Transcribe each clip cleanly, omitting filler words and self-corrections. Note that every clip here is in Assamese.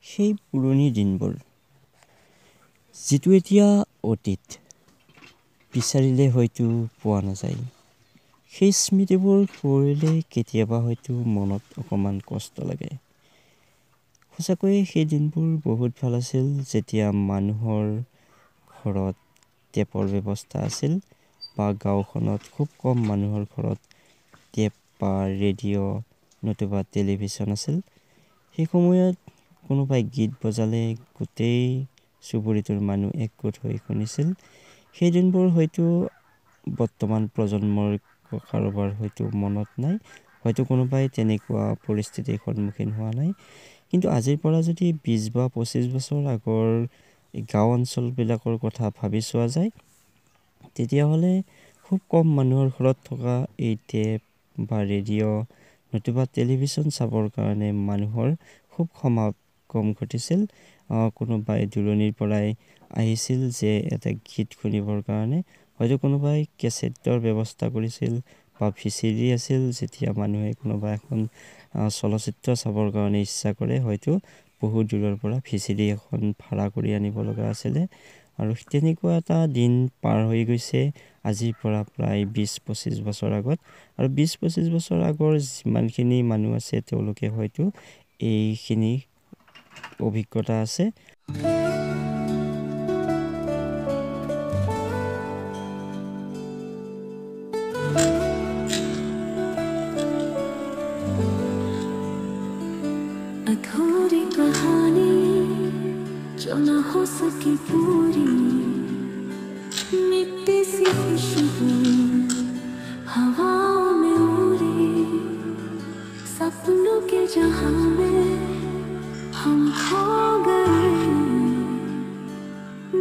সেই পুৰণি দিনবোৰ যিটো এতিয়া অতীত বিচাৰিলে হয়তো পোৱা নাযায়। সেই স্মৃতিবোৰ কৰিলে কেতিয়াবা হয়তো মনত অকণমান কষ্ট লাগে। সঁচাকৈয়ে সেই দিনবোৰ বহুত ভাল আছিল, যেতিয়া মানুহৰ ঘৰত টেপৰ ব্যৱস্থা আছিল বা গাঁওখনত খুব কম মানুহৰ ঘৰত টেপ বা ৰেডিঅ' নতুবা টেলিভিশ্যন আছিল। সেই সময়ত কোনোবাই গীত বজালে গোটেই চুবুৰীটোৰ মানুহ একগোট হৈ শুনিছিল। সেই দিনবোৰ হয়তো বৰ্তমান প্ৰজন্মৰ কাৰোবাৰ হয়তো মনত নাই, হয়তো কোনোবাই তেনেকুৱা পৰিস্থিতিৰ সন্মুখীন হোৱা নাই। কিন্তু আজিৰ পৰা যদি 20 বা 25 বছৰ আগৰ গাঁও অঞ্চলবিলাকৰ কথা ভাবি চোৱা যায়, তেতিয়াহ'লে খুব কম মানুহৰ ঘৰত থকা এই টেপ বা ৰেডিঅ' নতুবা টেলিভিশ্যন চাবৰ কাৰণে মানুহৰ খুব সমাগম ঘটিছিল। কোনোবাই দূৰণিৰ পৰাই আহিছিল যে এটা গীত শুনিবৰ কাৰণে, হয়তো কোনোবাই কেছেটৰ ব্যৱস্থা কৰিছিল বা VCD আছিল। যেতিয়া মানুহে কোনোবা এখন চলচ্চিত্ৰ চাবৰ কাৰণে ইচ্ছা কৰে, হয়তো বহু দূৰৰ পৰা VCD এখন ভাড়া কৰি আনিব লগা আছিলে। আৰু তেনেকুৱা এটা দিন পাৰ হৈ গৈছে আজিৰ পৰা প্ৰায় 20-25 বছৰ আগত। আৰু 20-25 বছৰ আগৰ যিমানখিনি মানুহ আছে তেওঁলোকে হয়তো এইখিনি অভিজ্ঞতা আছে। अधूरी कहानी जो न हो सकी पूरी, मिट्टी सी खुशबू हवाओं में उड़ी, सपनों के जहां में हम खो गए,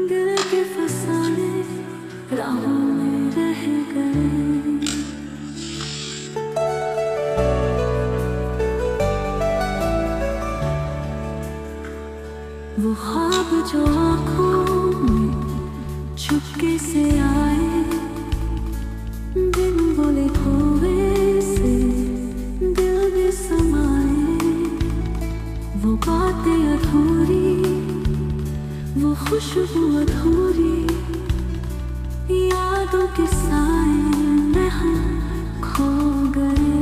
दिल के फसाने राहों में रह गए। वो ख्वाब जो आँखों में चुपके से आए, बिन बोले हुए से दिल में समाए, वो बातें अधूरी, वो खुशबू अधूरी, यादों के साए में हम खो गए।